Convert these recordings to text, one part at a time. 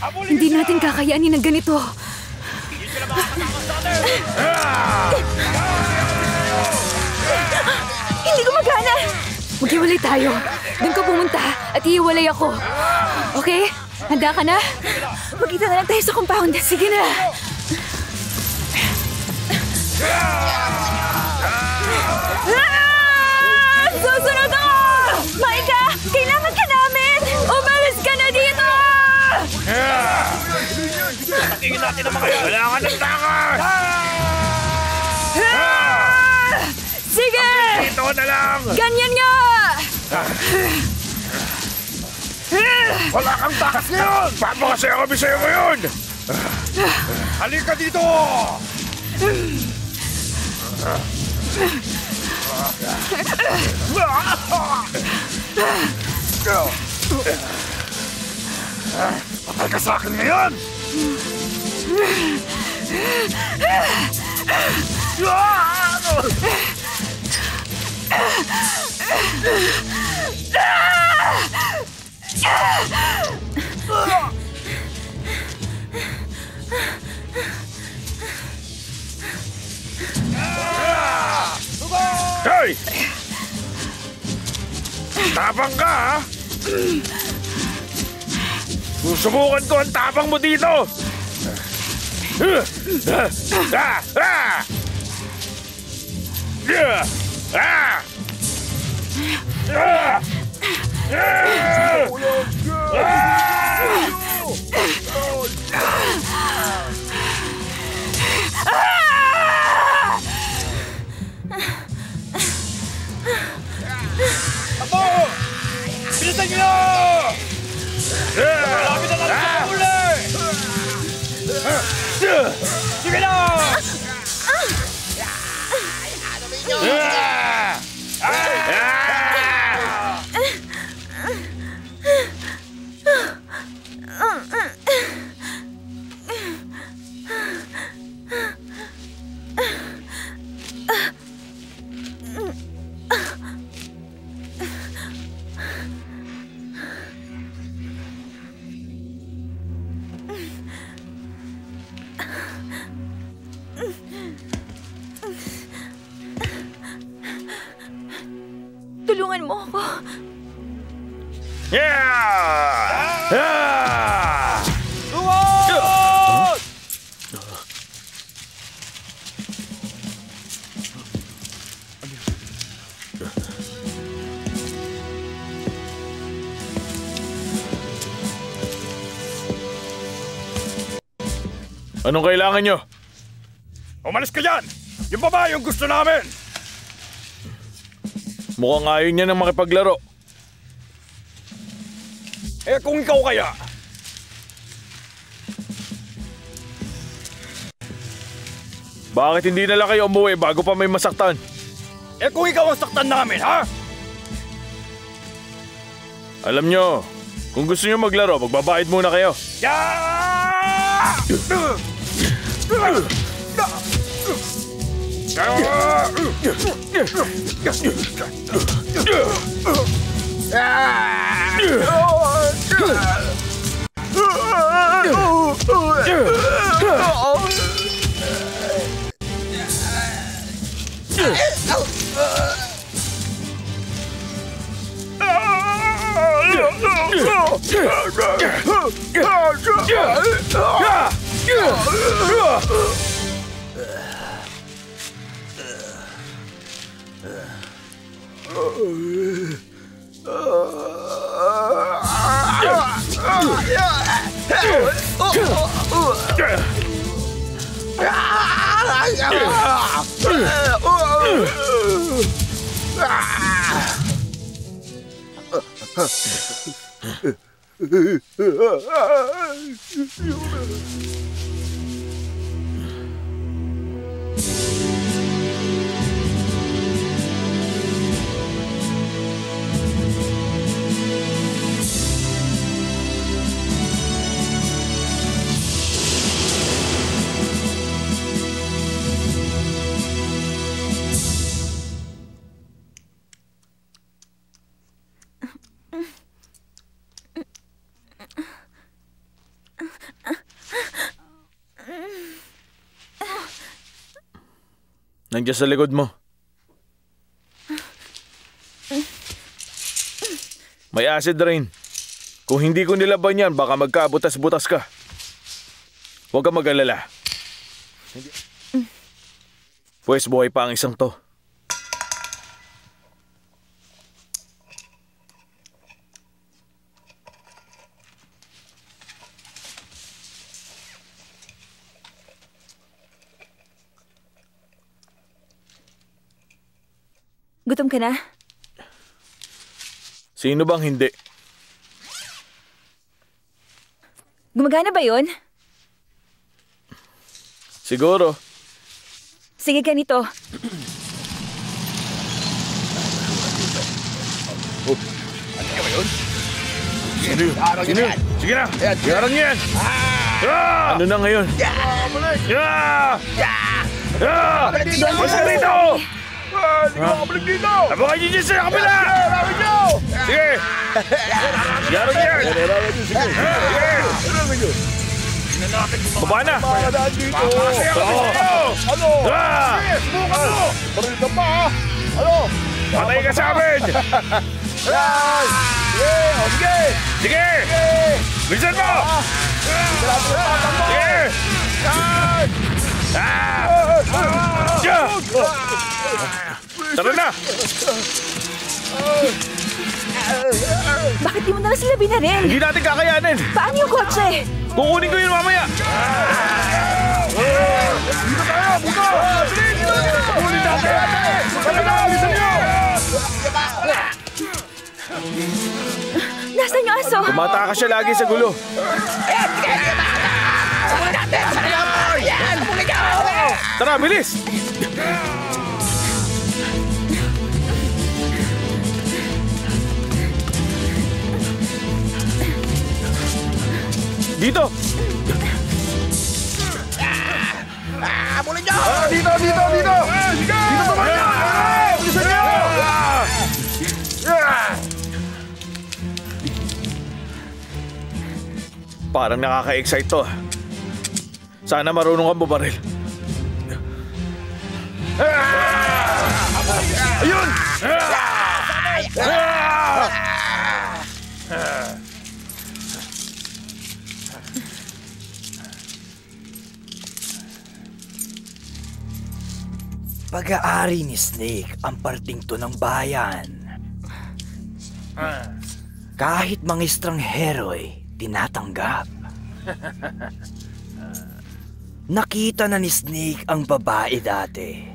Hindi natin kakayanin ng ganito. Hindi sila makakatakas sa atin! Hindi gumagana! Maghiwalay tayo. Doon ka pumunta at iiwalay ako. Okay? Handa ka na? Magkita na lang tayo sa compound. Sige na! Susunod ako! Maika! Kailangan ka namin! Umalis ka na dito! Tatingin natin ang mga yan! Kailangan ng takas! Sige! Dito na lang! Ganyan nga! Wala kang takas ngayon! Papakasaya kami sa'yo ngayon! Halika dito! Patay ka sa akin ngayon! Hoy! Tapang ka, ha? Susubukan ko ang tapang mo dito! Apo! Bilisan niyo! Malapit na natin sa huli! Sige na! Tulungan mo ako. Tungod! Anong kailangan nyo? Umalis ka dyan! Yung babae yung gusto namin! Mukhang ayaw niya ng makipaglaro. Eh kung ikaw kaya? Bakit hindi na lang kayo umuwi bago pa may masaktan? Eh kung ikaw ang saktan namin, ha? Alam nyo, kung gusto nyo maglaro, magbabayad muna kayo. Nandiyan sa likod mo. May acid rain. Kung hindi ko nilaban yan, baka magkabutas-butas ka. Huwag ka mag-alala. Pwes buhay pa ang isang to. Gutom ka na? Sino bang hindi? Gumagana ba yun? Siguro. Sige, ganito. Sino yun? Sino yun? Sige na! Yarang yan! Ano na ngayon? Mas ka rito! Hindi ko makabalik dito! Abangan niyo dyan sa kabila! Sige! Yarang yan! Sige! Baba na! Pakadaan dito! Ano? Subukan mo! Paril ka pa ha! Ano? Patay ka sa amin! Yan! Sige! Sige! Bilisan mo! Sige! Tara na! Bakit di mo na lang sila binarin? Hindi natin kakayanin! Paano yung kotse? Kukunin ko yun mamaya! Dito tayo! Buka! Dito! Kunin natin! Tara na! Bilisan nyo! Nasaan yung aso? Tumatakas siya lagi sa gulo. Tara, bilis! Dito! Bulin nyo! Dito! Dito! Dito! Dito naman nyo! Bilisan nyo! Parang nakaka-excite to. Sana marunong kang bumaril. Ayun! Pag-aari ni Snake ang parting to ng bayan. Kahit mga estranghero'y tinatanggap. Nakita na ni Snake ang babae dati.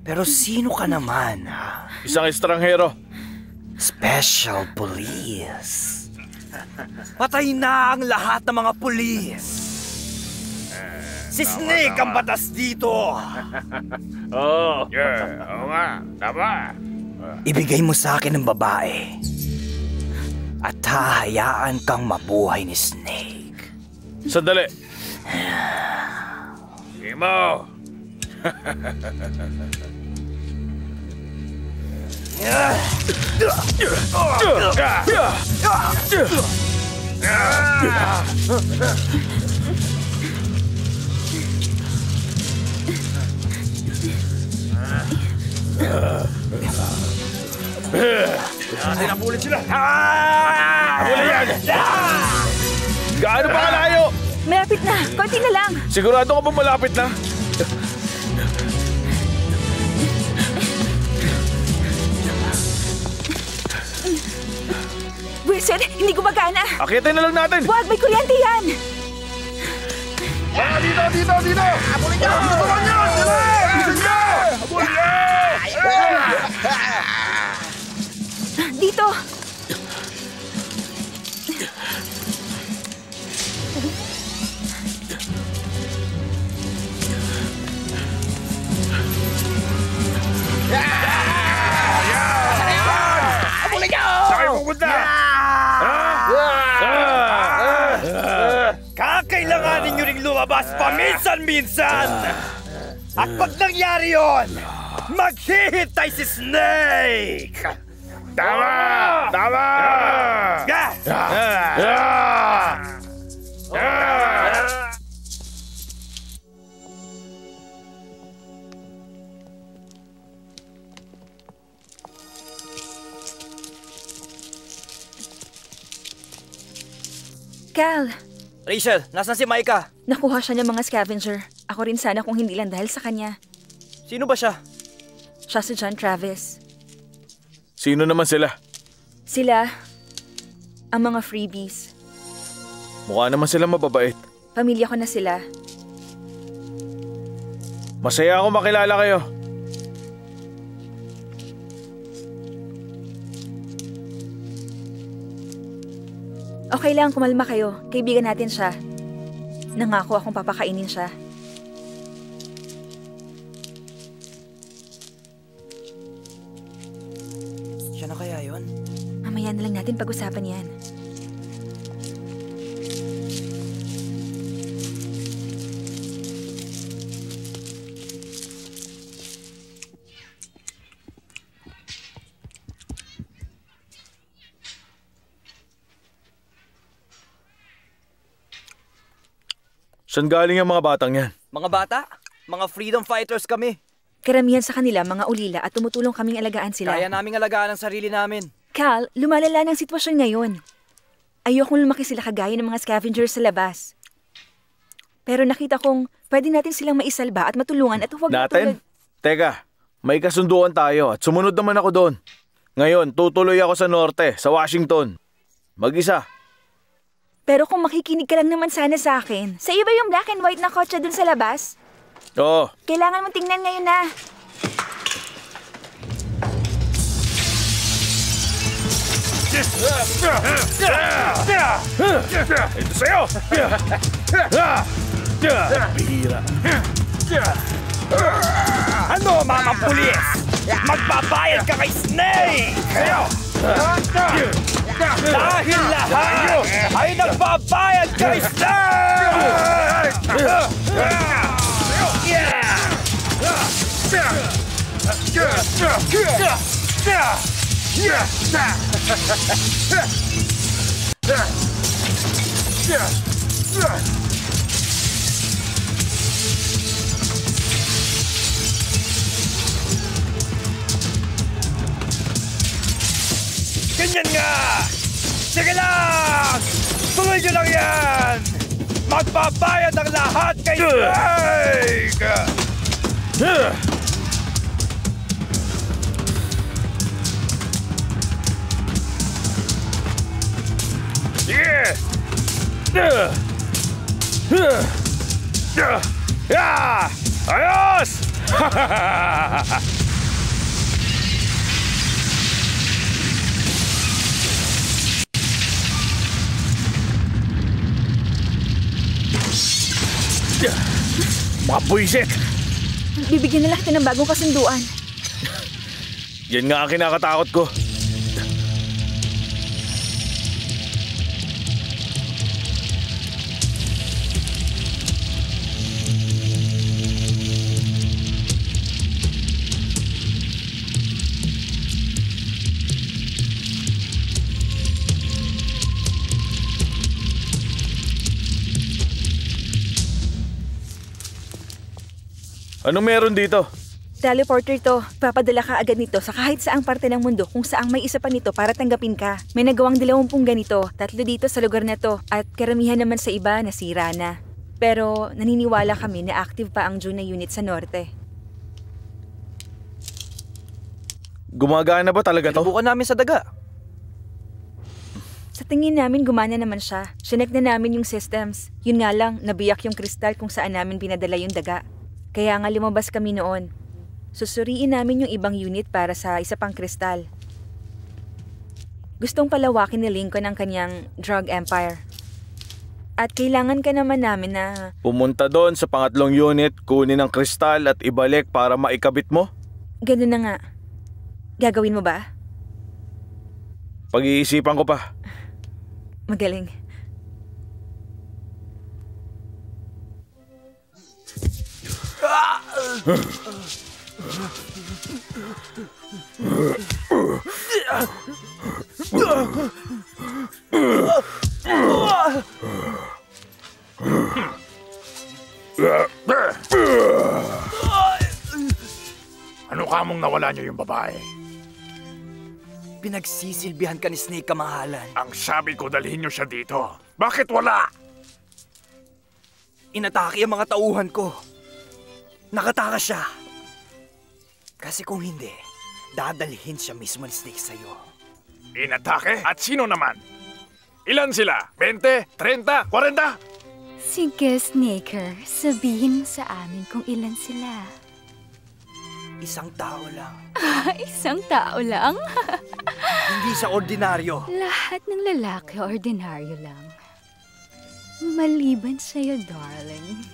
Pero sino ka naman, ha? Isang estranghero. Special Police. Patay na ang lahat ng mga pulis. Si Snake ang batas dito. Oo. Oo nga. Tama. Ibigay mo sa akin ang babae. At hahayaan kang mabuhay ni Snake. Sandali. Imo. Nabulit sila! Abuli yan! Gaano pa kalayo? Malapit na. Konti na lang. Sigurado ka ba malapit na? Wilson, hindi gumagana. Akitin na lang natin! Wag, may kuryente yan. Dito! Dito! Dito! Bulin nyo! Dito naman nyo! Bilisan nyo! Bulin nyo! Dito. Saan kayo pupunta? Kakailanganin nyo ring lumabas paminsan-minsan! At pag nangyari yon, maghihintay si Snake! Tama! Tama! Cal, Rachel, nasan si Micah? nakuha siya ng mga scavenger. Ako rin sana kung hindi lang dahil sa kanya. Sino ba siya? Siya si John Travis. Sino naman sila? Sila, ang mga freebies. Mukha naman sila mababait. Pamilya ko na sila. Masaya ako makilala kayo. Okay lang, kumalma kayo. Kaibigan natin siya. Nangako akong papakainin siya. Siya na kaya yun? Mamaya na lang natin pag-usapan yan. Saan galing ang mga batang yan? Mga bata? Mga freedom fighters kami. Karamihan sa kanila mga ulila at tumutulong kaming alagaan sila. Kaya naming alagaan ang sarili namin. Cal, lumalala ng sitwasyon ngayon. Ayokong lumaki sila kagaya ng mga scavengers sa labas. Pero nakita kong pwede natin silang maisalba at matulungan at huwag Natin? Teka, may kasunduan tayo at sumunod naman ako doon. Ngayon, tutuloy ako sa norte, sa Washington. Mag-isa. Pero kung makikinig ka lang naman sana sa akin. Sa iyo ba yung black and white na kotse dun sa labas? Oo. Kailangan mong tingnan ngayon na. Ito sa'yo! Bihira. Ano, mga pulis? Magbabayad ka kay Snake! Dahil lahat ay nagbabayad kay Snake! Ganyan nga! Sige lang! Tuloy nyo lang yan! Magbabayad ang lahat kay Snake! Ayos! Mga buwisit! Bibigyan na lang kita ng bagong kasunduan. Yan nga ang kinakatakot ko. Anong meron dito? Teleporter to. Papadala ka agad nito sa kahit saang parte ng mundo kung saang may isa pa nito para tanggapin ka. May nagawang 20 ganito, 3 dito sa lugar na to, at karamihan naman sa iba nasira na. Pero naniniwala kami na active pa ang June na unit sa norte. Gumagana ba talaga to? Sinubukan namin sa daga. Sa tingin namin gumana naman siya. Sinek na namin yung systems. Yun nga lang, nabiyak yung kristal kung saan namin pinadala yung daga. Kaya nga lumabas kami noon. Susuriin namin yung ibang unit para sa isa pang kristal. Gustong palawakin ni Lincoln ang kanyang drug empire. At kailangan ka naman namin na... Pumunta doon sa pangatlong unit, kunin ang kristal at ibalik para maikabit mo? Ganun na nga. Gagawin mo ba? Pag-iisipan ko pa. Magaling. Ano kamong nawala niyo yung babae? Pinagsisilbihan ka ni Snake kamahalan. Ang sabi ko dalhin niyo siya dito. Bakit wala? Inatake ang mga tauhan ko. Nakatakas siya. Kasi kung hindi, dadalhin siya mismo ni Snake sa'yo. Inatake? At sino naman? Ilan sila? 20? 30? 40? Sige, Snaker. Sabihin mo sa amin kung ilan sila. Isang tao lang. Isang tao lang? Hindi siya ordinaryo. Lahat ng lalaki ordinaryo lang. Maliban sa'yo, darling.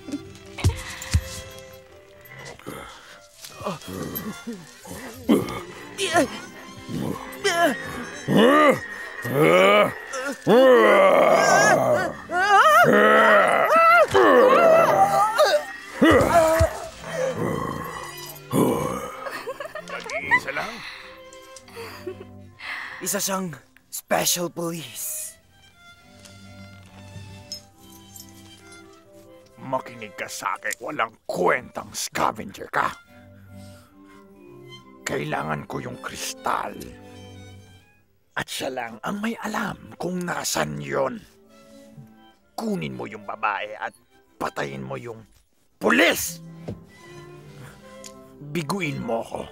Isa lang? Isa siyang special police. Makinig ka sa akin. Walang kwentang scavenger ka. Kailangan ko yung kristal. At siya lang ang may alam kung nasan yon. Kunin mo yung babae at patayin mo yung pulis! Biguin mo ko.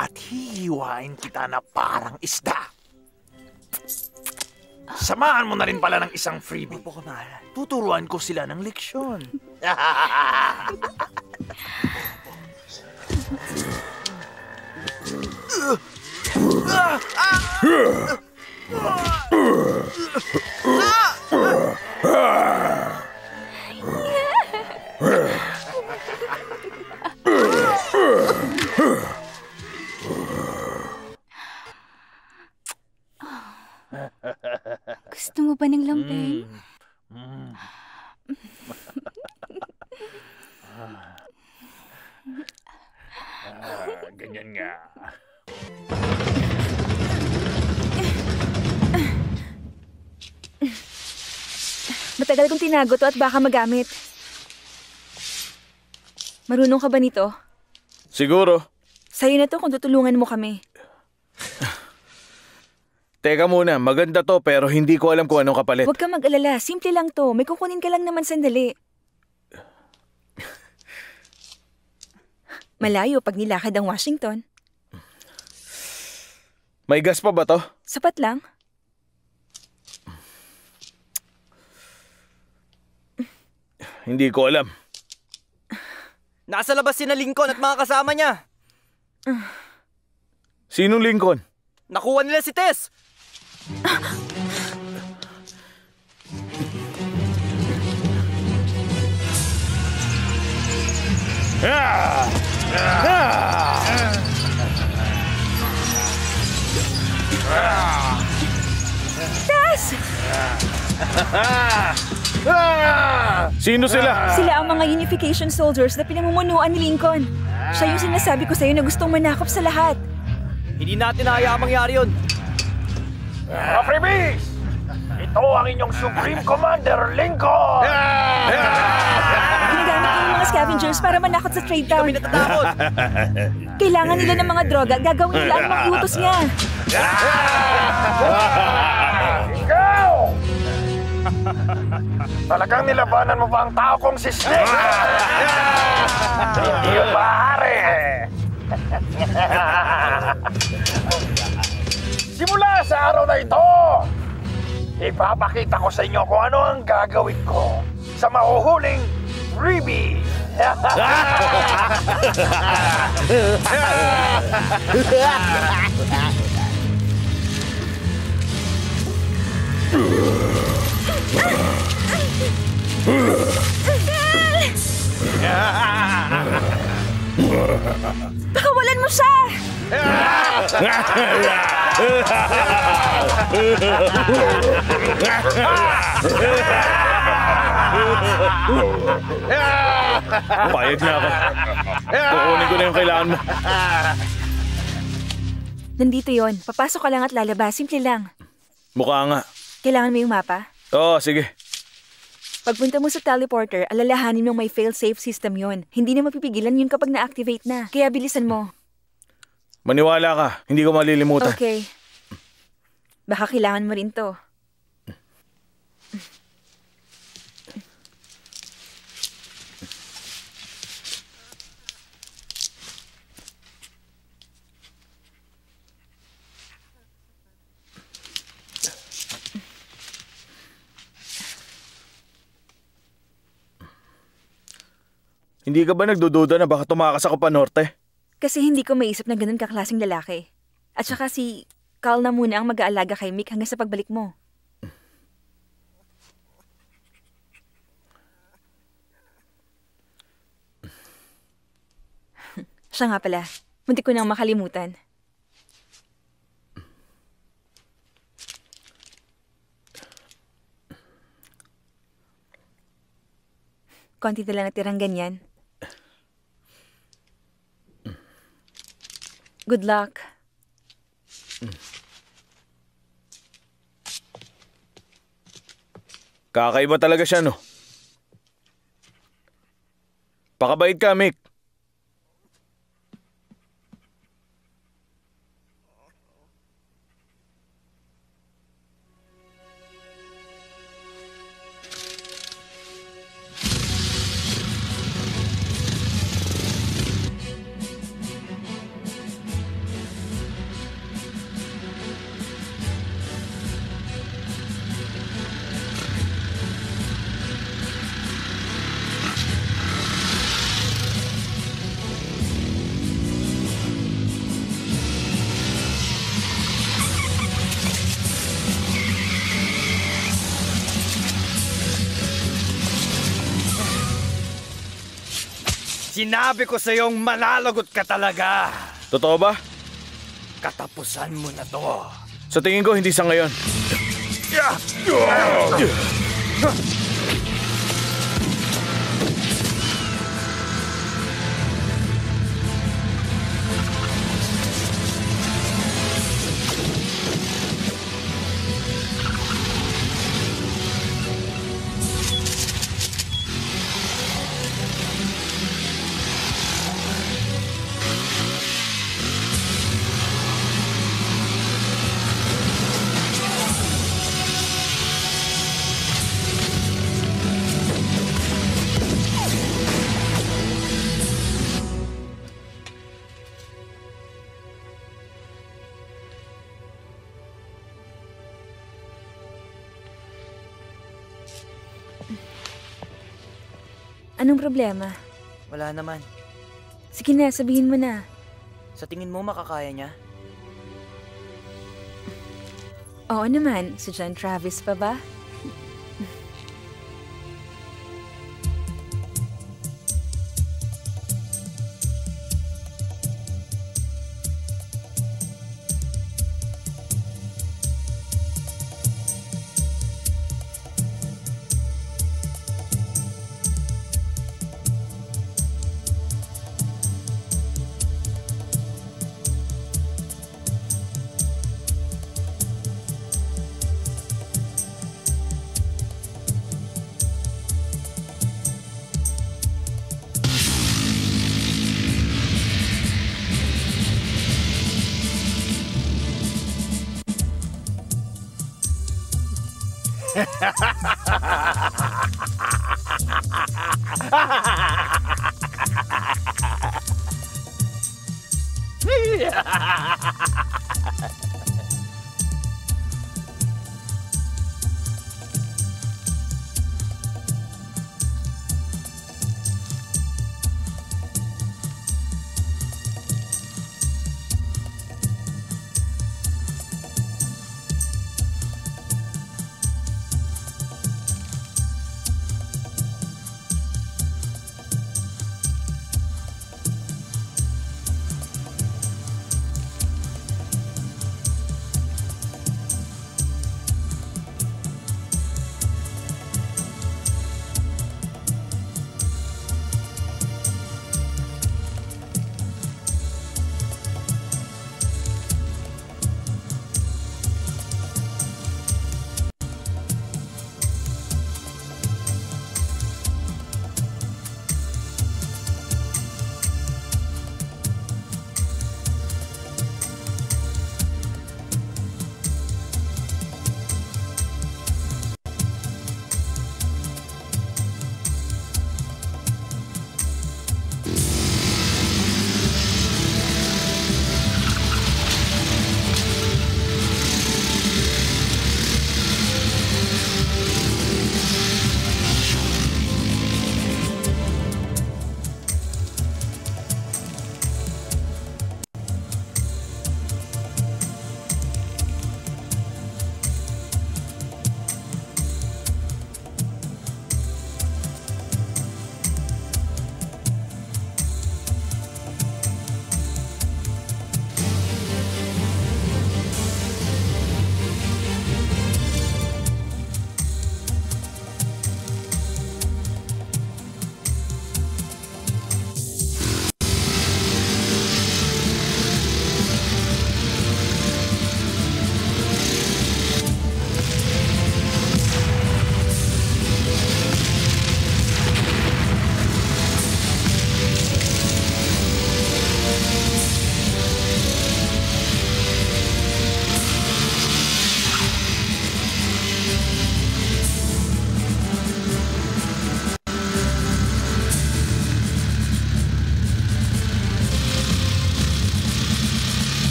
At hihiwain kita na parang isda. Samahan mo na rin pala ng isang freebie. Opo, kamahalan. Tuturuan ko sila ng leksyon. Gusto mo ba ng lambing? Ganyan nga. Matagal kong tinago to at baka magamit. Marunong ka ba nito? Siguro. Sa'yo na to kung tutulungan mo kami. Teka muna, maganda to pero hindi ko alam kung anong kapalit. Huwag ka mag-alala, simple lang to. May kukunin ka lang naman sandali. Malayo pag nilakad ang Washington. May gas pa ba to? Sapat lang. Hindi ko alam. Nasa labas si na Lincoln at mga kasama niya. Sinong Lincoln? Nakuha nila si Tess. Tess! Sino sila? Sila ang mga unification soldiers na pinamumunuan ni Lincoln. Siya yung sinasabi ko sa'yo na gustong manakop sa lahat. Hindi natin hayaang mangyari yun. Mga freebies! Ito ang inyong Supreme Commander, Lincoln! Ginagamit niya yung mga scavengers para manakot sa trade town. Kami natatakot. Kailangan nila ng mga droga, gagawin nila ang mga utos niya. Ikaw! Talagang nilabanan mo ba ang tao kong si Snake? Hindi yun maaari. Simula sa araw na ito, ipapakita ko sa inyo kung ano ang gagawin ko sa mahuhuling freebie. Pakawalan mo siya! Payag na ako. Kukunin ko na yung kailangan mo. Nandito yon. Papasok ka lang at lalabas. Simple lang. Mukha nga. Kailangan mo yung mapa? Oo, sige. Pagpunta mo sa teleporter, alalahanin mong may fail-safe system yon. Hindi na mapipigilan yun kapag na-activate na. Kaya bilisan mo. Maniwala ka, hindi ko malilimutan. Okay. Baka kailangan mo rin to. Hindi ka ba nagdududa na baka tumakas ako pa norte? Kasi hindi ko maisip na ganun kaklaseng lalaki. At saka si Carl na muna ang mag-aalaga kay Mick hanggang sa pagbalik mo. Siya nga pala, muntik ko nang makalimutan. Konti na lang natirang ganyan. Good luck. Kakaiba talaga siya, no? Pakabait ka, Mick. Sinabi ko sa'yong malalagot ka talaga. Totoo ba? Katapusan mo na to. Sa tingin ko, hindi sa ngayon. Anong problema? Wala naman. Sige na, sabihin mo na. Sa tingin mo makakaya niya? Oo naman, si John Travis pa ba?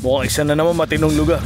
Mukhang isa na naman matinong lugar.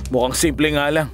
Mukhang simple nga lang.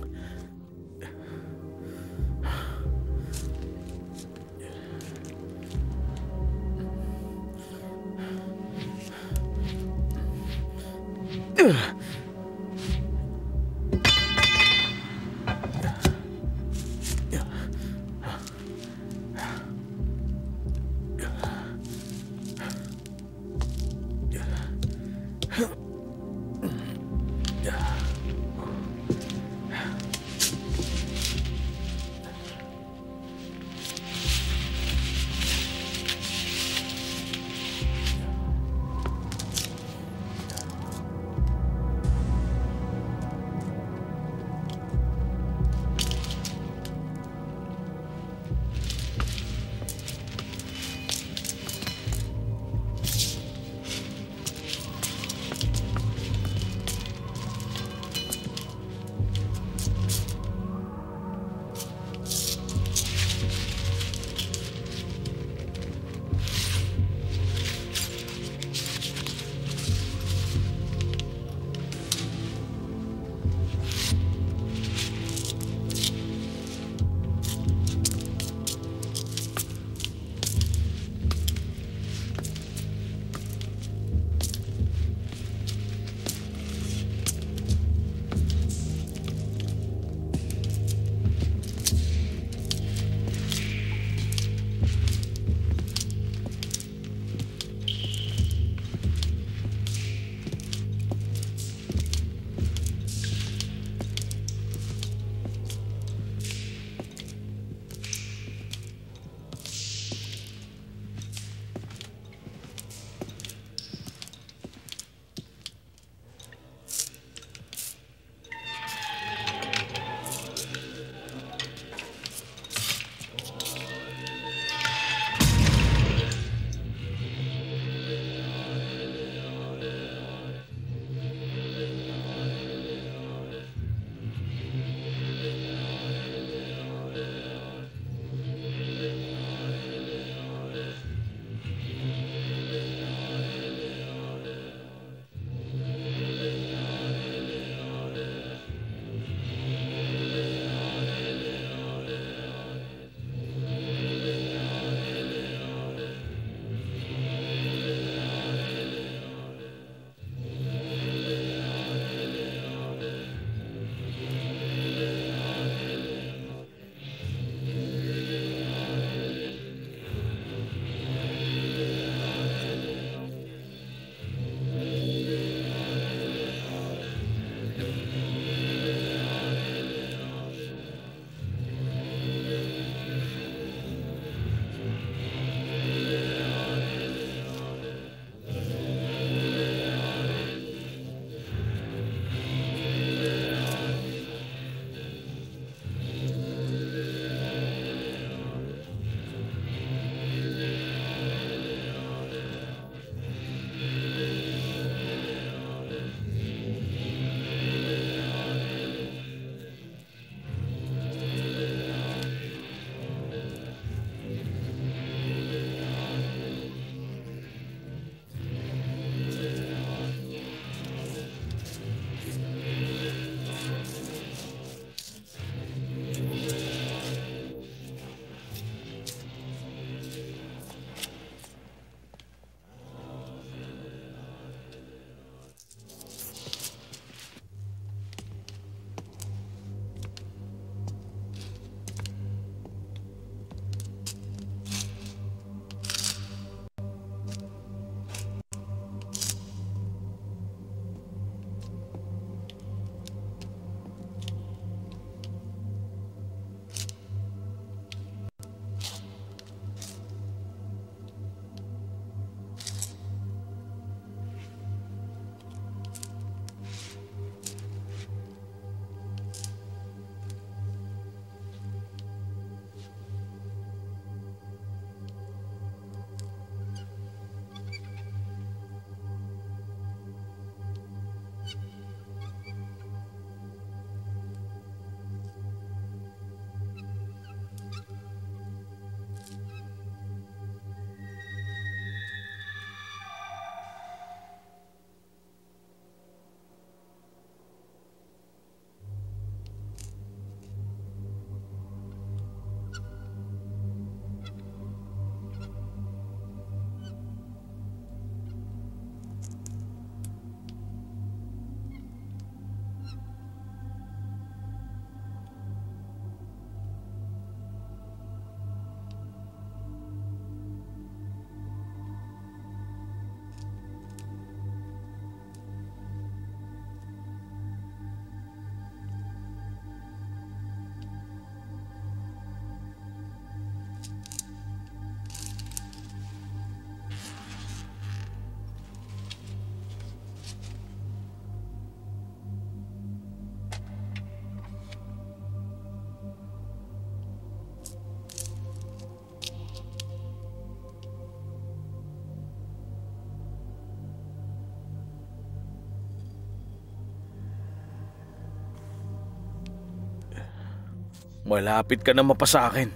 Malapit ka na mapasakin.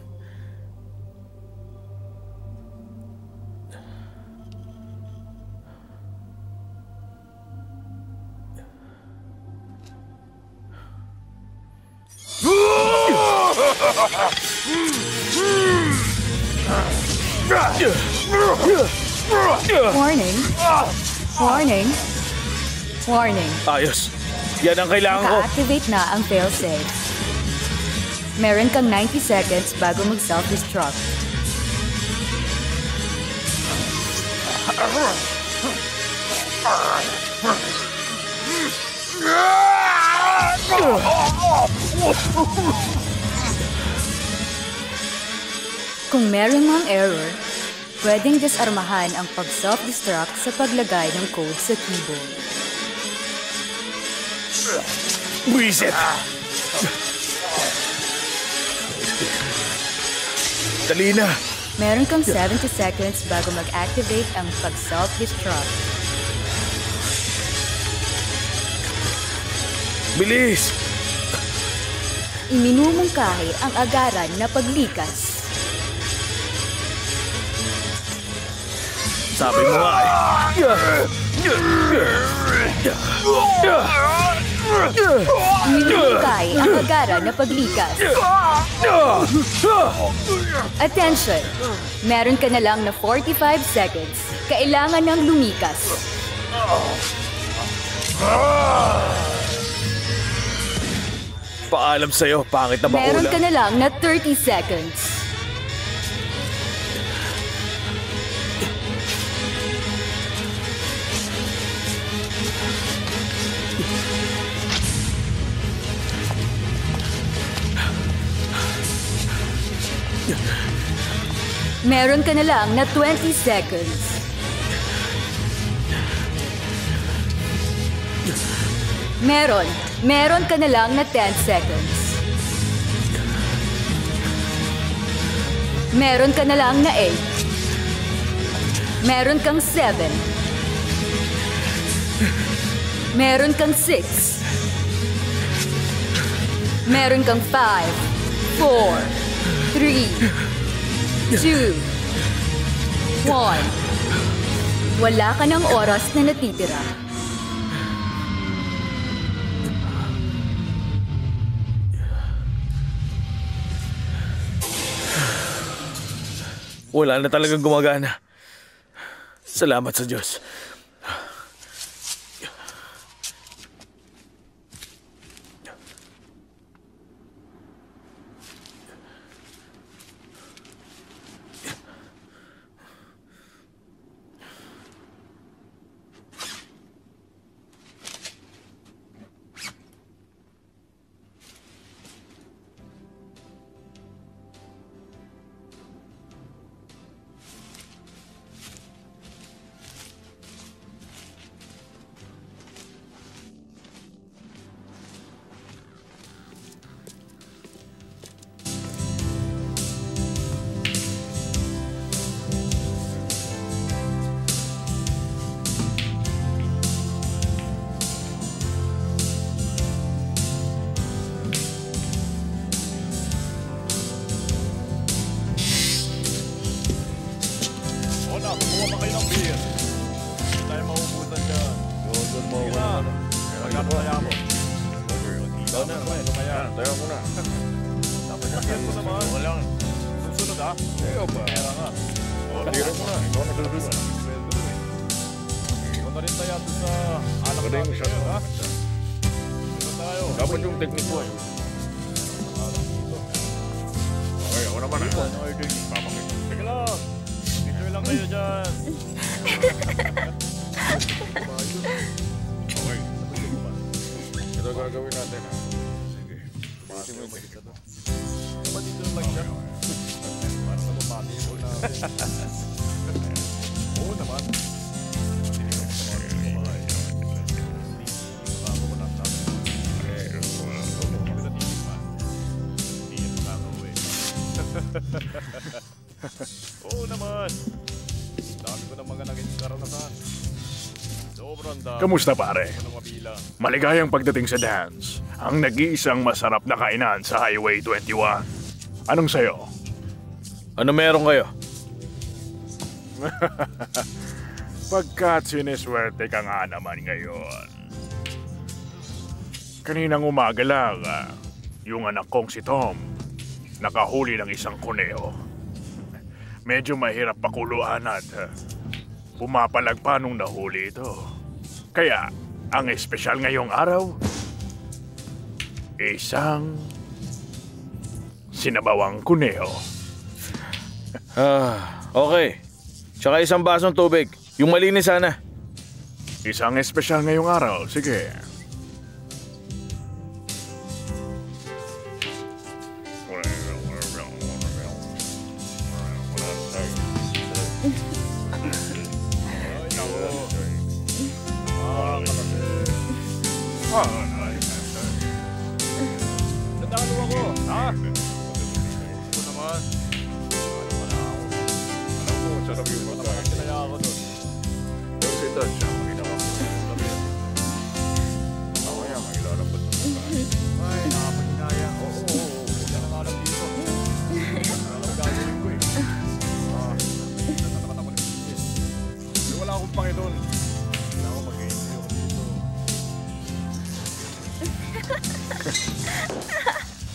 Warning. Warning. Warning. Ayos. Yan ang kailangan ko. Naka-activate na ang failsafe. Meron kang 90 seconds bago mag-self-destruct. Kung meron mang error, pwedeng disarmahan ang pag-self-destruct sa paglagay ng code sa keyboard. Buisit! Dali na! Meron kang 70 seconds bago mag-activate ang pag-self-destruct. Bilis! Iminumungkahi ang agaran na paglikas. Sabi mo nga eh. Iminumungkahi ang agaran na paglikas. Attention! Meron ka na lang na 45 seconds. Kailangan ng lumikas. Paalam sa'yo, pangit na bakula. Meron ka na lang na 30 seconds. Meron ka na lang na 20 seconds. Meron ka na lang na 10 seconds. Meron ka na lang na 8. Meron kang 7. Meron kang 6. Meron kang 5, 4, 3, 2, 1. Wala ka ng oras na natitira. Wala na talagang gumagana. Salamat sa Diyos. Dapat yung teknik ko eh. Okay, ako naman ah. Papakita. Sige lang. Enjoy lang kayo dyan. Okay. Ito gagawin natin ah. Sige. Mati mo yung magkita to. Dapat dito lang siya. Para na bumati mo na. Oo naman. Oo naman. Dami ko ng mga naging karanasan. Sobrang dami. Kamusta pare? Maligayang pagdating sa dance. Ang nag-iisang masarap na kainan sa Highway 21. Anong sayo? Ano meron kayo? Pagkat siniswerte ka nga naman ngayon. Kaninang umaga lang, yung anak kong si Tom, nakahuli ng isang kuneho. Medyo mahirap pakuluan at pumapalag pa nung nahuli ito. Kaya, ang espesyal ngayong araw, isang sinabawang kuneho. Okay. Tsaka isang basong tubig. Yung malinis sana. Isang espesyal ngayong araw. Sige.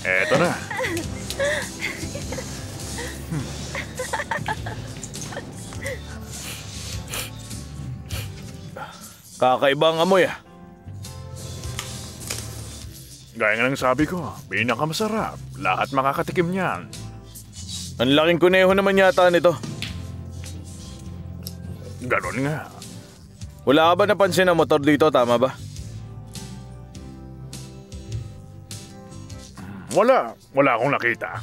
Eto na. Kakaibang amoy ah. Gaya nga ng sabi ko, pinakamasarap. Lahat makakatikim niyan. Ang laking kuneho naman yata nito. Ganon nga. Wala ka ba napansin na motor dito, tama ba? Wala. Wala akong nakita.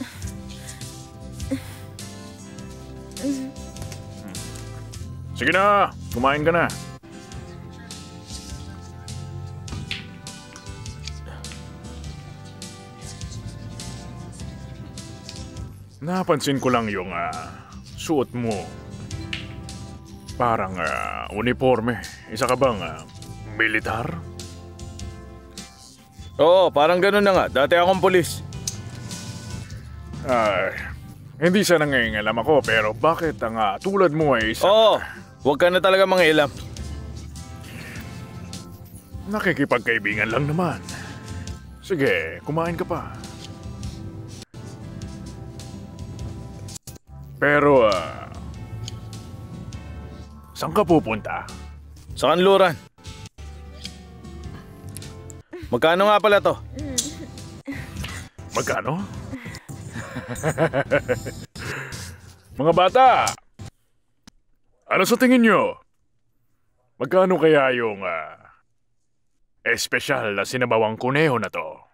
Sige na, kumain ka na. Napansin ko lang yung suot mo. Parang uniforme. Isa ka bang militar? Oo, parang ganun na nga. Dati akong pulis. Hindi sana ngayon ako pero bakit ang tulad mo ay isang... Oo, huwag ka na talaga mangialam. Nakikipagkaibigan lang naman. Sige, kumain ka pa. Pero, saan ka pupunta? Sa kanluran. Magkano nga pala to? Magkano? Mga bata! Ano sa tingin nyo? Magkano kaya yung espesyal na sinabawang kuneho na to?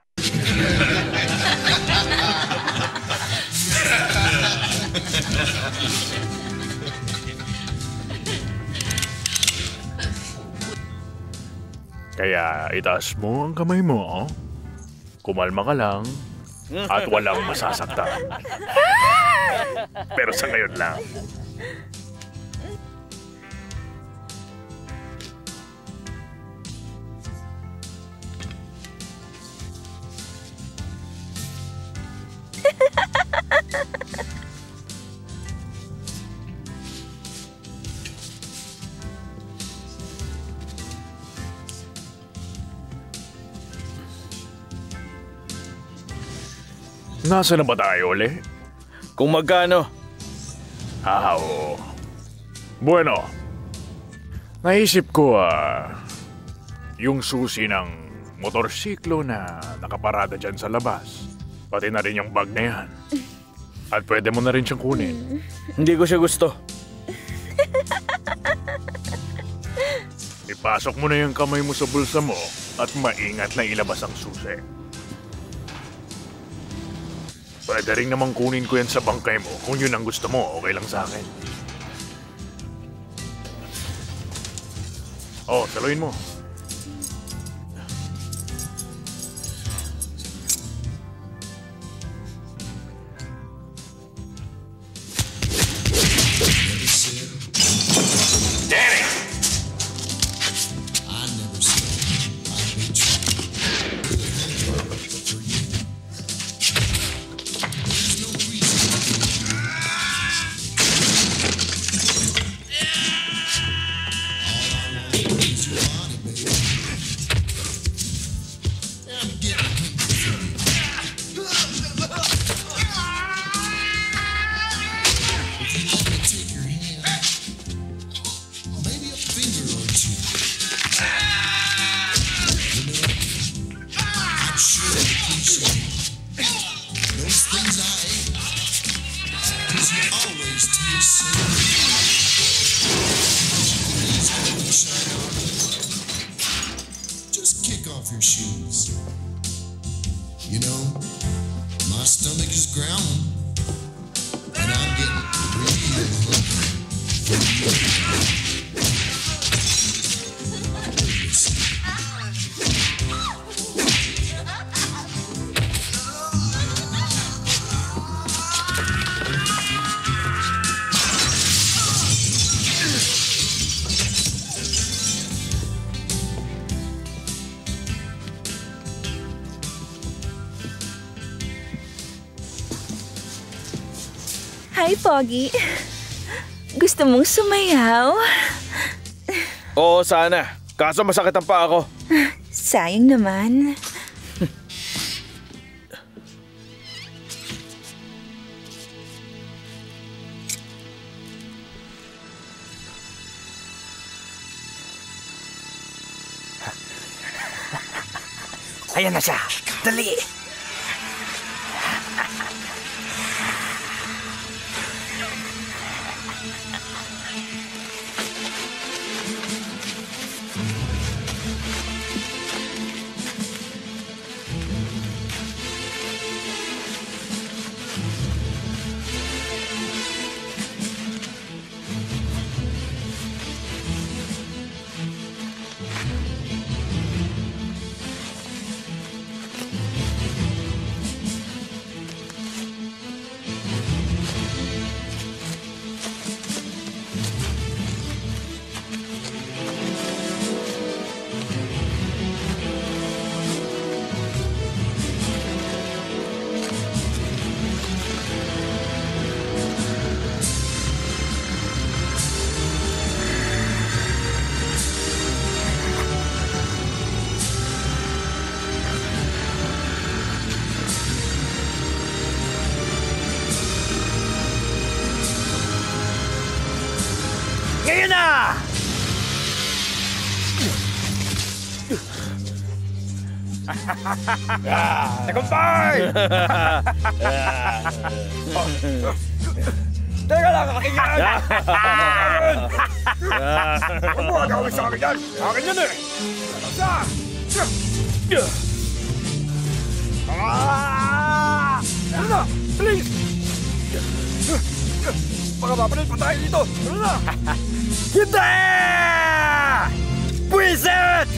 Kaya itaas mo ang kamay mo, kumalma ka lang, at walang masasaktan. Pero sa ngayon lang. Nasa na ba tayo uli? Kung magkano? Oo. Bueno, naisip ko yung susi ng motorsiklo na nakaparada dyan sa labas. Pati na rin yung bag na yan. At pwede mo na rin siyang kunin. Hindi ko siya gusto. Ipasok mo na yung kamay mo sa bulsa mo at maingat na ilabas ang susi. Pwede rin namang kunin ko yan sa bangkay mo. Kung yun ang gusto mo, okay lang sa akin. Oh, saluhin mo. Those things I ate. 'Cause you always to yourself. Please don't shine on me. Just kick off your shoes. You know, my stomach is growling. And I'm getting real hungry. Hi, Pogi. Gusto mong sumayaw? Oo, sana. Kaso masakit ang paa ko. Sayang naman. Ayan na siya. Dali! Ngayon na! Tagumpay! Teka lang, akin yan! Huwag mo agawin sa akin yan! Akin yan eh! Ano na? Please! Baka mapalit pa tayo dito! Ano na? Hindi! Buisit!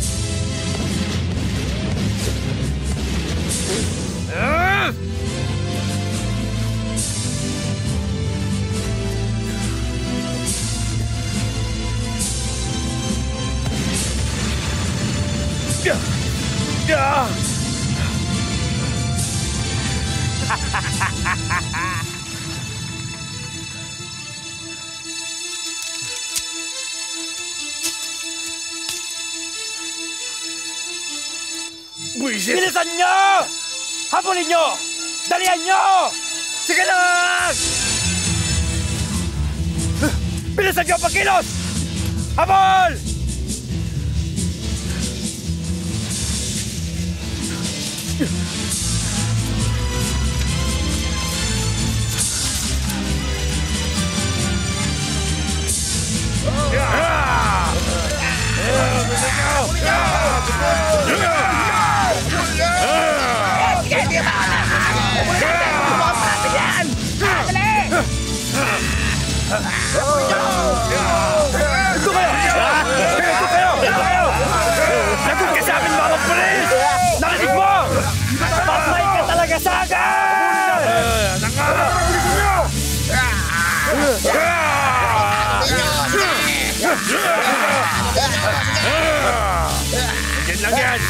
Buisit! Bilisan nyo! Habulin nyo! Dalihan nyo! Sige lang! Bilisan nyo ang pagkilos! Habol! Ito kayo! Lagot ka sa akin, mga pulis! Narinig mo! Patay ka talaga sa akin! Yan lang yan!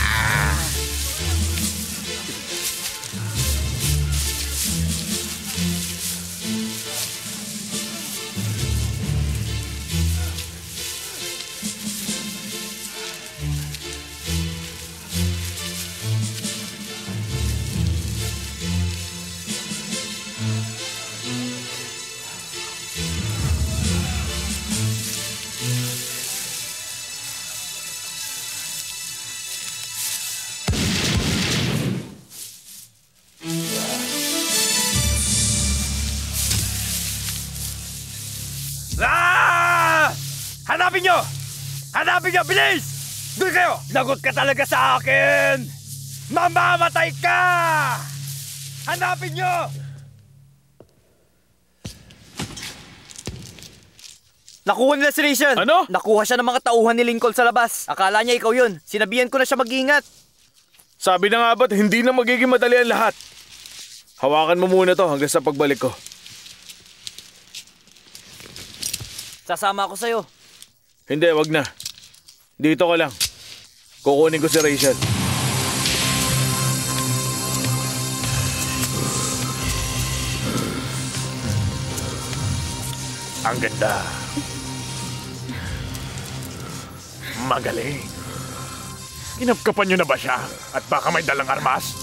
Hanapin nyo! Hanapin nyo, bilis! Doon kayo! Lagot ka talaga sa akin! Mamamatay ka! Hanapin nyo! Nakuha nila si Rachel. Ano? Nakuha siya ng mga tauhan ni Lincoln sa labas. Akala niya ikaw yun. Sinabihan ko na siya mag-ingat. Sabi na nga ba't hindi na magiging madali ang lahat? Hawakan mo muna to hanggang sa pagbalik ko. Sasama ako sa'yo. Hindi, wag na. Dito ka lang. Kukunin ko si Rachel. Ang ganda. Magaling. Kinapkapan nyo na ba siya? At baka may dalang armas?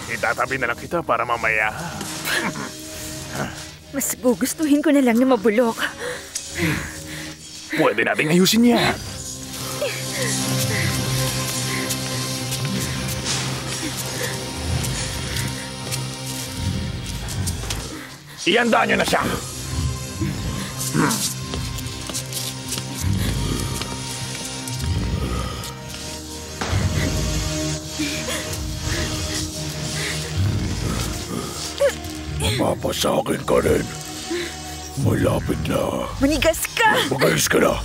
Itatabi na lang kita para mamaya. Mas gugustuhin ko na lang na mabulok. Pwede nating ayusin yan. Ihanda nyo na siya. Mapapasakin ka rin. Malapit na. Manigas ka! Magalis ka na.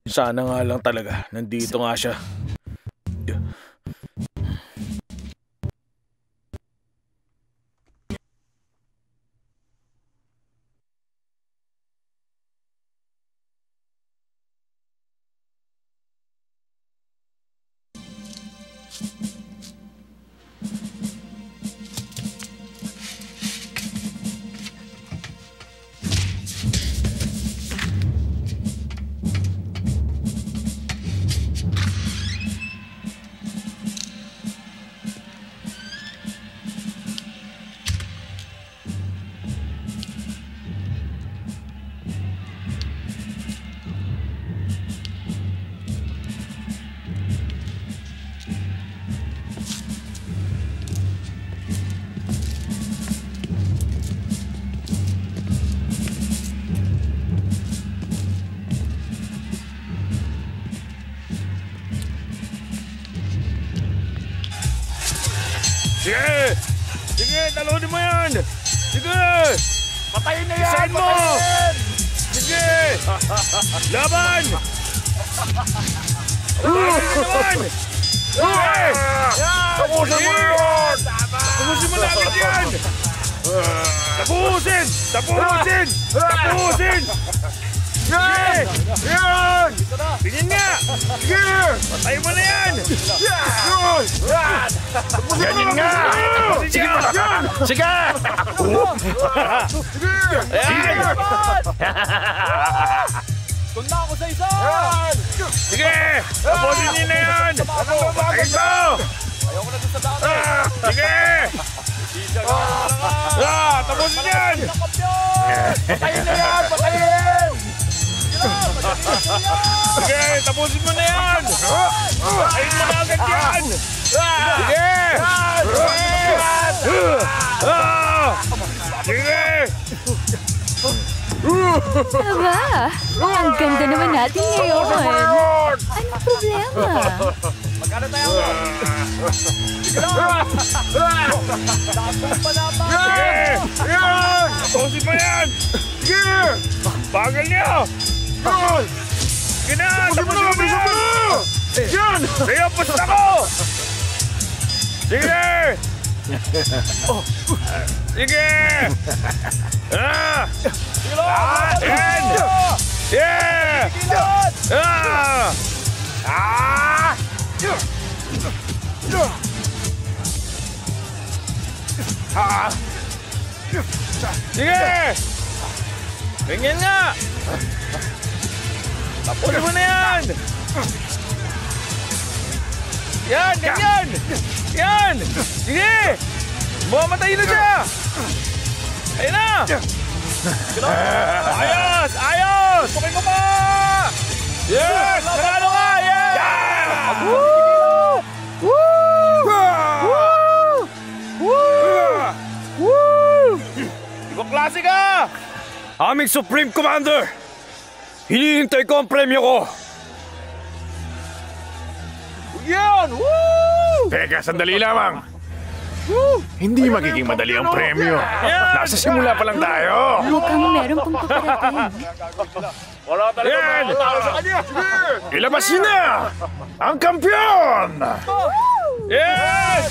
Sana nga lang talaga. Nandito nga siya. Sige! Sige, talunin mo yan! Sige! Patayin na yan! Isahin mo! Sige! Laban! Laban naman! Sige! Tapusin mo yan! Tapusin mo namin yan! Tapusin! Tapusin! Tapusin! Sige! Yan! Tingin nga! Sige! Patayin mo na yan! Yan! Ganyan nga! Sige! Sige! Ayan! Doon na ako sa isa! Sige! Tapusin niyo na yan! Patayin mo! Ayoko na doon sa dami! Sige! Tapusin yan! Patayin na yan! Patayin! Sige! Tapusin mo na yan! Patayin mo na agad yan! Sige! Sige! Aba, ang ganda naman natin ngayon. Anong problema? Magkano tayo? Sige! Yan! Tapusin mo yan! Sige! Bagal niya! Sige na! Tapusin mo yan! Yan! Kaya pusta ko! Sige! Sige! Yan! Yeah! Sige! Ganyan nga! Tapusin mo na yan! Yan! Ganyan! Yan! Sige! Bumamatay na siya! Ayun na! Ayos! Ayos! Tukoy mo pa! Yes! Nanalo ka! Yes! Woo! Woo! Woo! Woo! Ibang klase ka! Aming Supreme Commander! Hinihintay ko ang premyo ko! Yan! Woo! Teka, sandali lamang. Hindi magiging madali ang premyo. Nasa simula pa lang tayo. Mukhang meron pong paparating. Wala talaga Yan! makakatalo sa kanya! Sige! Ilabas niyo na! Ang kampiyon! Yes!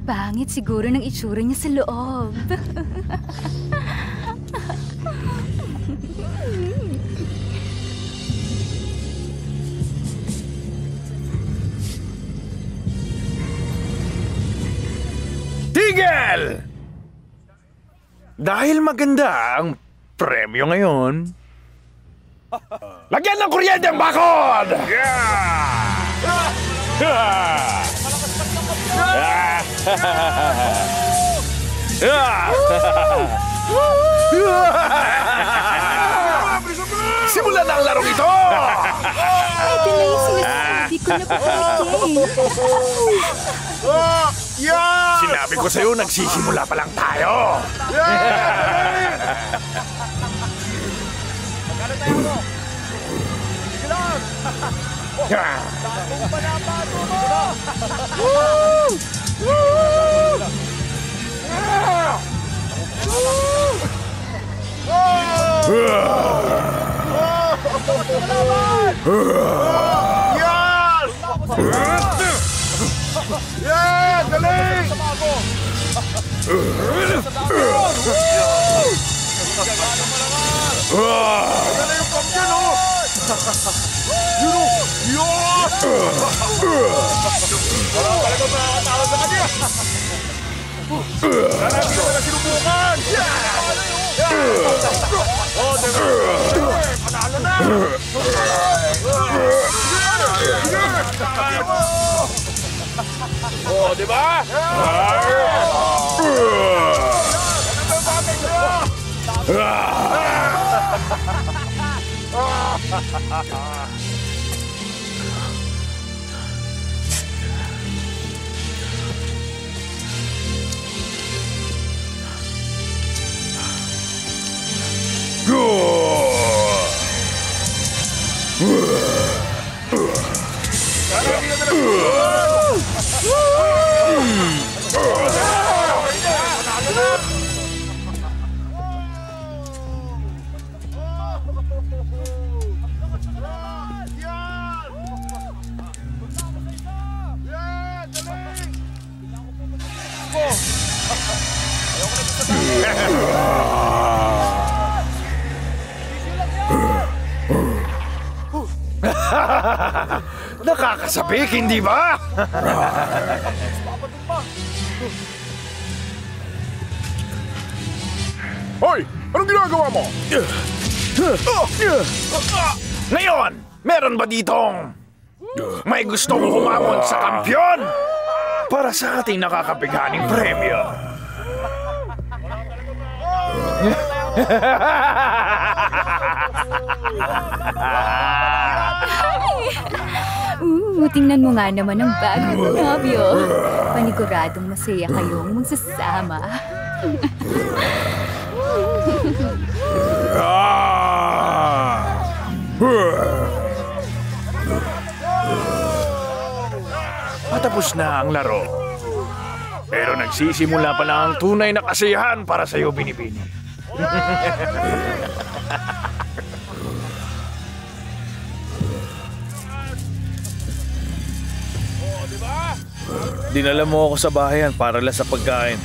Pangit siguro ng itsura niya sa loob. Tigil! Dahil maganda ang premyo ngayon, lagyan ng kuryente ang bakod! Simulan na ang larong ito! Ito na yung sinasabi ko na paparating. Sinabi ko sa'yo, nagsisimula pa lang tayo! Oh, di ba? Nakakasabik, hindi ba? Hoy! Anong ginagawa mo? Ngayon, meron ba ditong may gustong humamon sa kampiyon para sa ating nakakapighaning premyo? Tingnan mo nga naman ang bagong nobyo. Paniguradong masaya kayong magsasama. Patapos na ang laro. Pero nagsisimula pa lang ang tunay na kasiyahan para sa'yo, Binibini. Dinala mo ako sa bahayan para lang sa pagkain.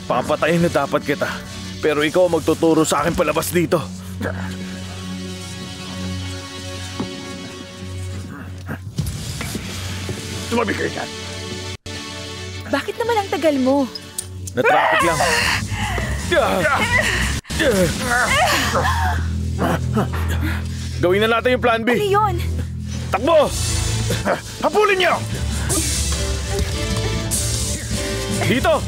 Papatayin na dapat kita. Pero ikaw ang magtuturo sa akin palabas dito. Tumabi kayo dyan. Bakit naman ang tagal mo? Na-traffic lang. Gawin na natin yung plan B. Ano yun? Takbo! Habulin niyo! Dito!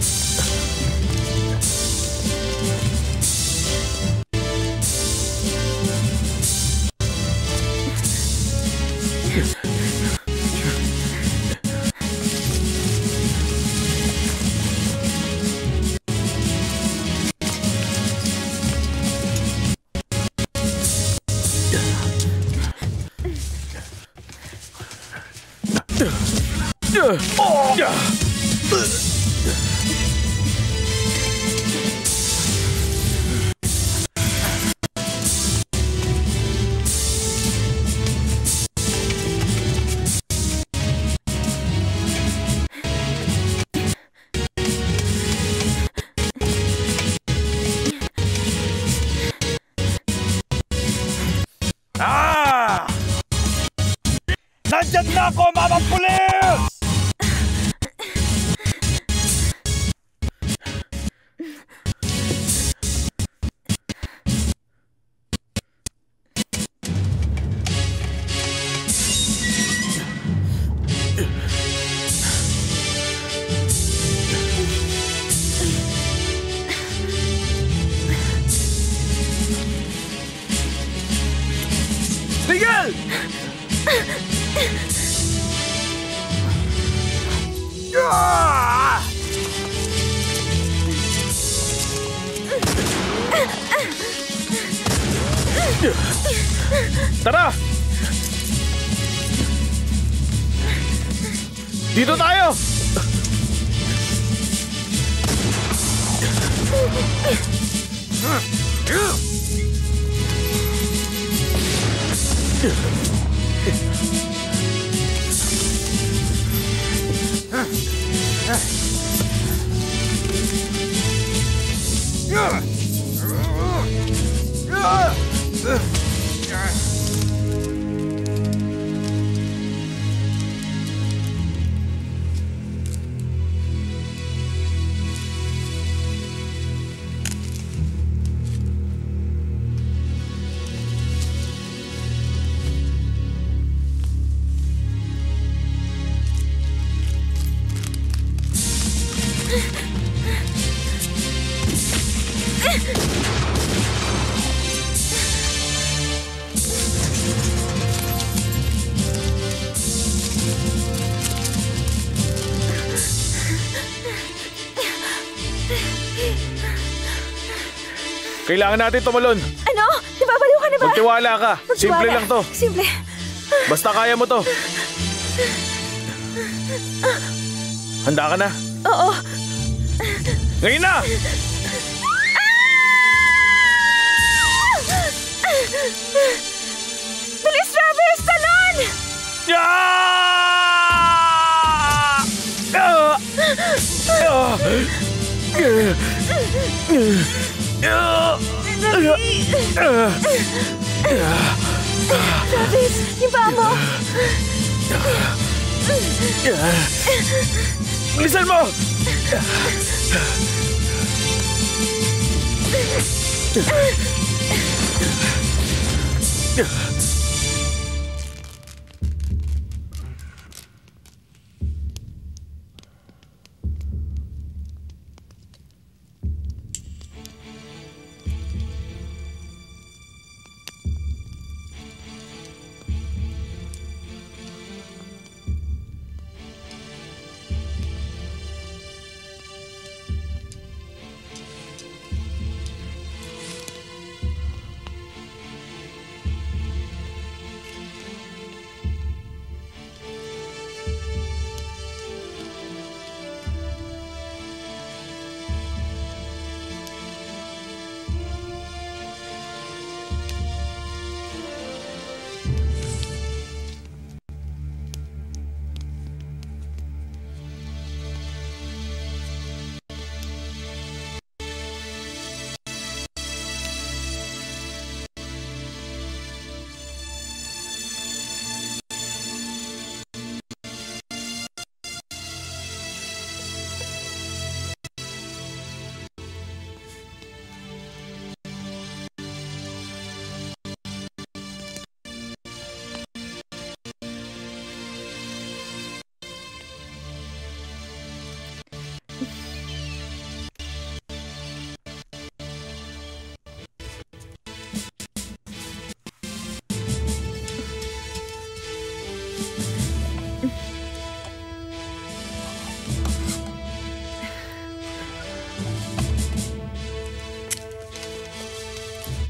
Nandyan na ako, mamang pulis! Tigil! Tara! Dito tayo! Kailangan natin tumalon. Ano? Nababaliw ka na ba? Magtiwala ka. Simple lang to. Simple. Basta kaya mo to. Handa ka na? Oo. Ngayon na! Bilis, Travis! Talon! Travis, yung paa mo! Bilisan mo!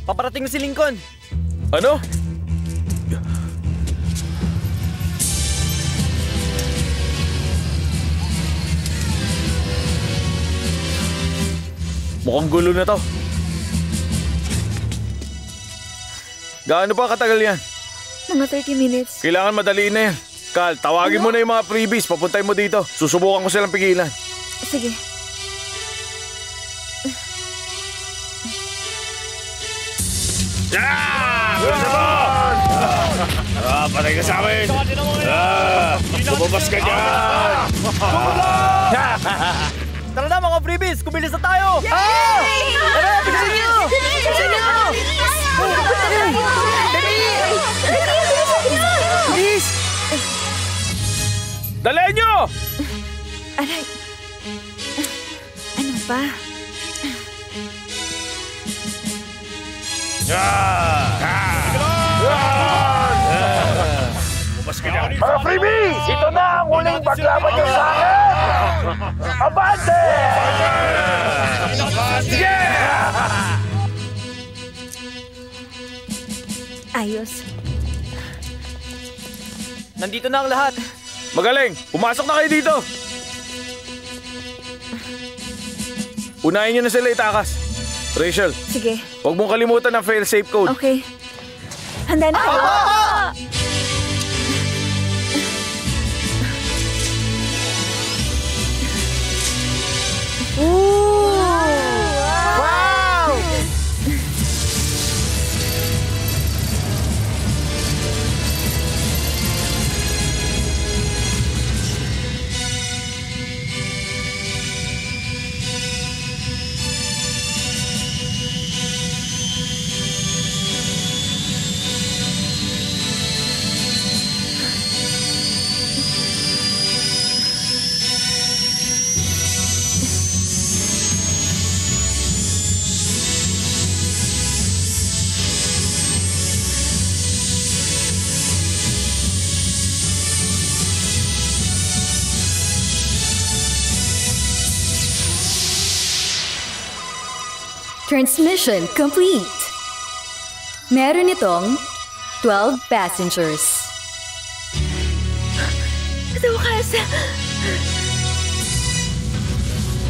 Paparating na si Lincoln. Ano? Mukhang gulo na to. Gaano pa katagal yan? Mga 30 minutes. Kailangan madaliin na yan. Cal, tawagin mo na yung mga freebies. Papuntay mo dito. Susubukan ko silang pigilan. Sige. Patay ka sa amin! Lumabas ka dyan! Tara na mga freebies! Kumilis na tayo! Tara! Bilisan nyo! Bilisan nyo! Bilis! Dalayan nyo! Aray. Ano ba? Mga freebies! Ito na ang huling paglaban nyo sa akin! Abante! Sige! Ayos. Nandito na ang lahat. Magaling! Pumasok na kayo dito! Unahin nyo na sila itakas. Rachel, Sige. huwag mong kalimutan ang fail-safe code. Okay. Handa na kayo? Wow! Transmission complete. Meron itong 12 passengers. Sa wakas.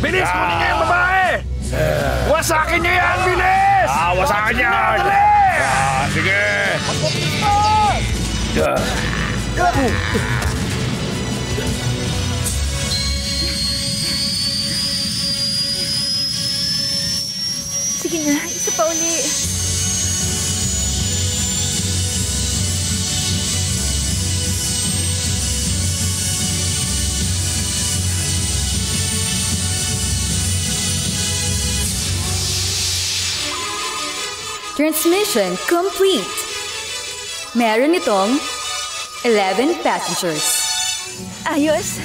Bilis! Kunin niyo yung babae! Wasakin niyo yan! Bilis! Wasakin yan! Sige! Sige na, isa pa uli. Transmission complete. Meron itong 11 passengers. Ayos.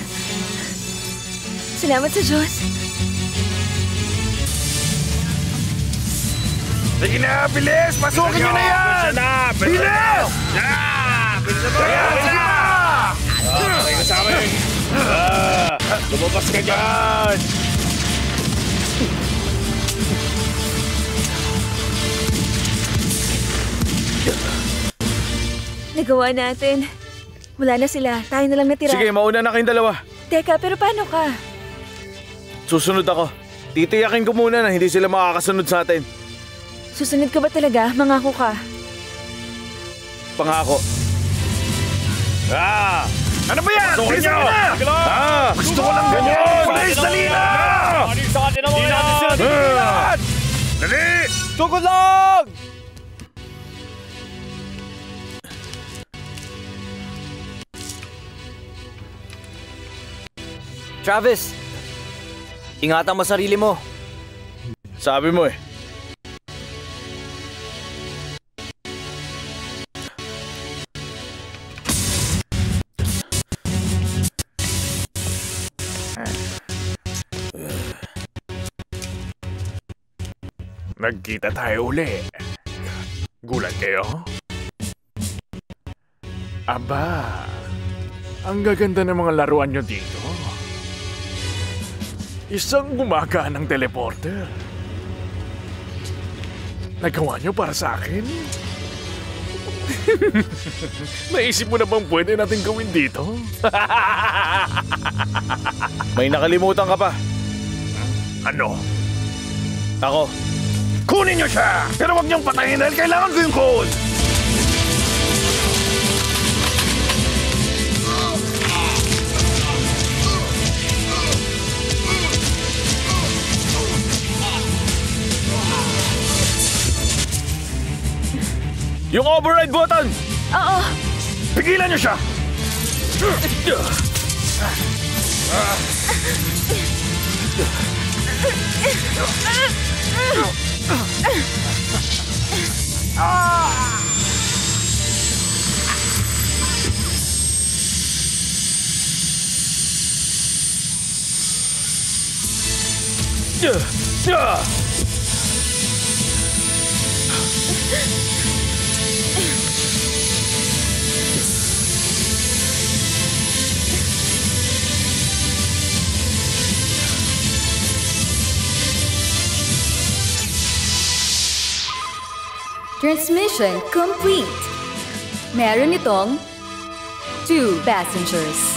Salamat sa Diyos. Sige na! Bilis! Pasukin niyo na yan! Bilis! Bilisan mo! Patay ka sa amin! Lumabas ka dyan! Nagawa natin. Wala na sila. Tayo na lang natira. Sige, mauna na kayong dalawa. Teka, pero paano ka? Susunod ako. Titiyakin ko muna na hindi sila makakasunod sa atin. Susunod ka ba talaga? Mangako ka. Pangako. Ano ba yan? Pasukin Bilisan niyo! niyo na! Gusto ko lang ganyan! Bilis! Dali na! Hindi natin sila titiyan! Dali! Tugod lang! Travis, ingatan mo sarili mo. Sabi mo eh. Nagkita tayo uli. Gulat kayo? Aba, ang gaganda ng mga laruan nyo dito. Isang gumaganang teleporter. Nagawa niyo para sa akin? Naisip mo na bang pwede natin gawin dito? May nakalimutan ka pa. Ano? Ako. Kunin niyo siya! Pero wag niyong patayin dahil kailangan ko yung code! Yung override button! Oo. Pigilan niyo siya! Transmission complete. Meron itong 2 passengers.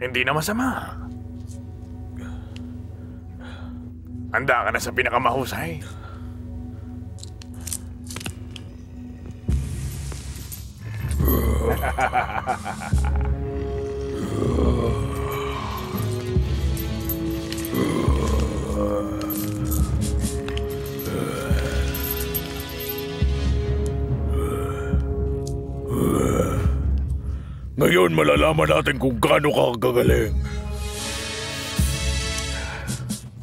Hindi na masama. Handa ka na sa pinakamahusay. Ngayon malalaman natin kung gaano ka kagaling.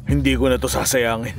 Hindi ko na to sasayangin.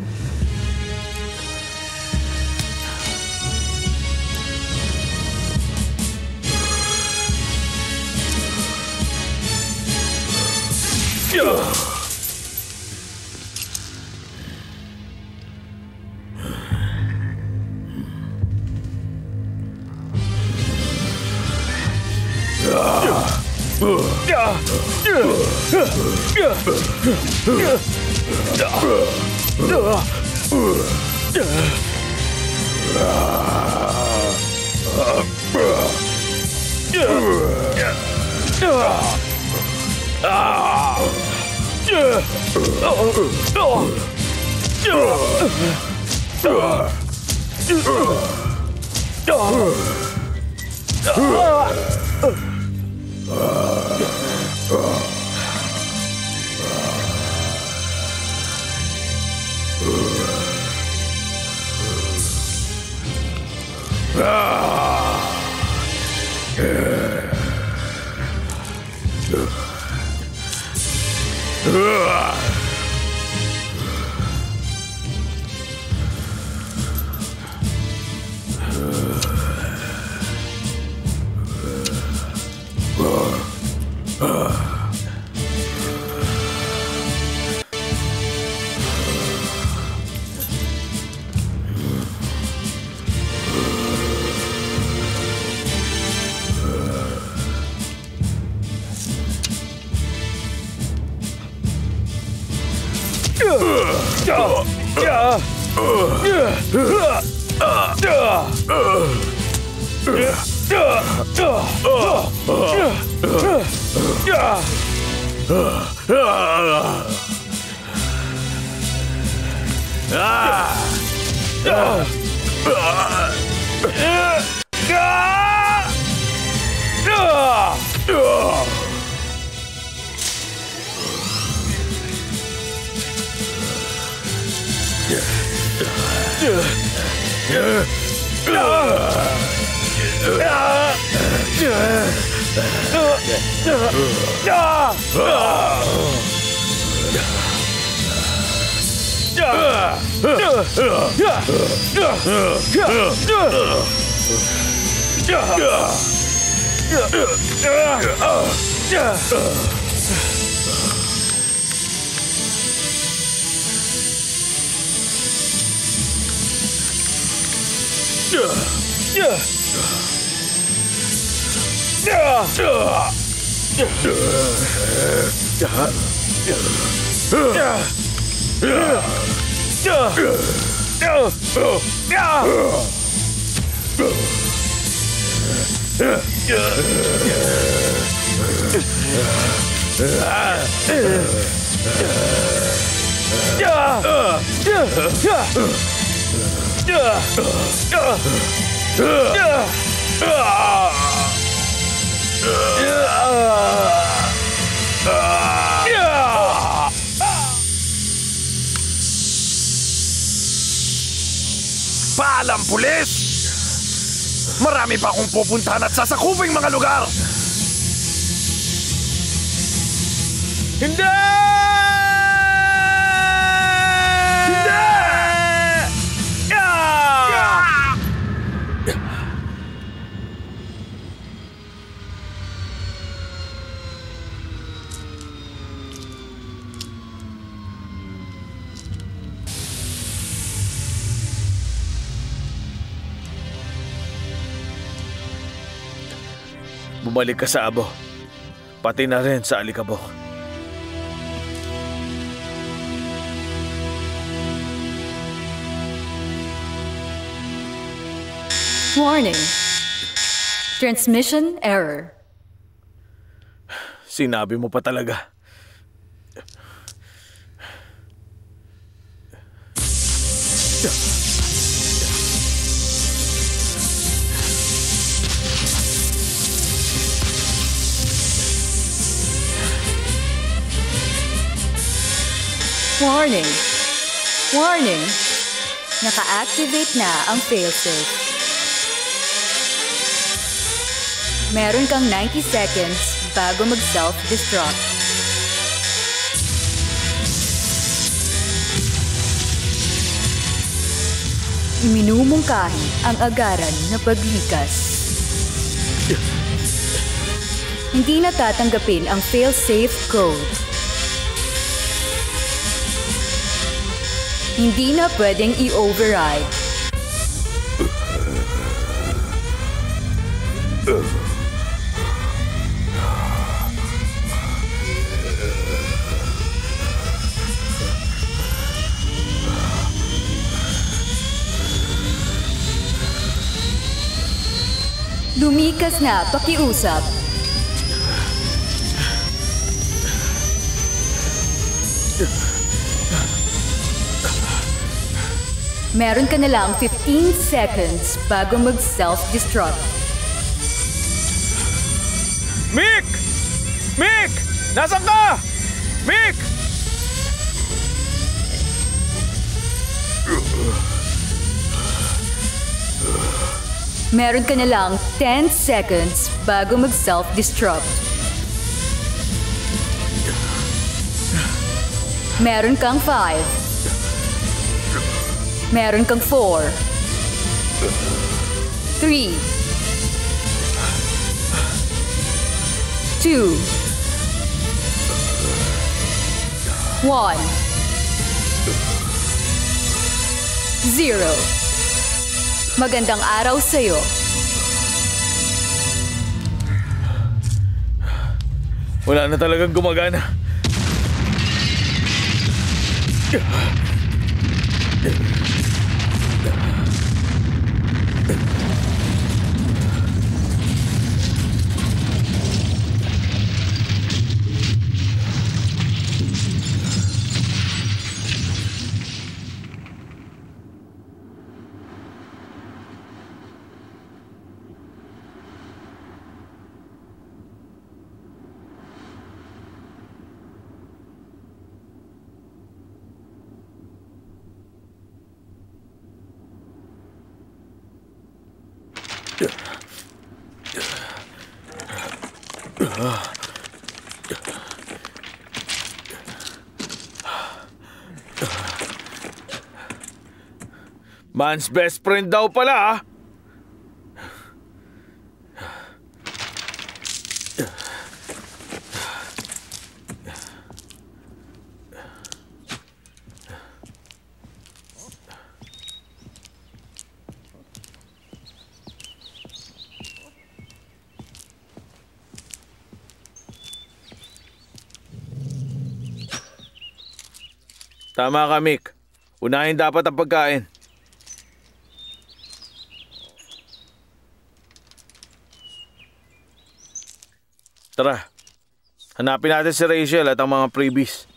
Paalam, pulis! Marami pa akong pupuntahan at sasakuping mga lugar! Hindi! Hindi! Bumalik ka sa abo. Pati na rin sa alikabok. Warning. Transmission error. Sinabi mo pa talaga. Warning. Warning. Naka-activate na ang failsafe. Meron kang 90 seconds bago mag-self-destruct. Iminumungkahi ang agaran na paglikas. Hindi na tatanggapin ang fail-safe code. Hindi na pwedeng i-override. Lumikas na pakiusap. Meron ka na lang 15 seconds bago mag-self-destruct. Mick! Mick! Nasaan ka? Mick! Meron ka na lang 10 seconds bago mag-self-destruct. Meron kang 5. Meron kang 4. 3. 2. 1. 0. Magandang araw sa'yo. Wala na talagang gumagana. Man's best friend daw pala, ah. Tama ka, Mick. Unahin dapat ang pagkain. Tara, hanapin natin si Rachel at ang mga freebies.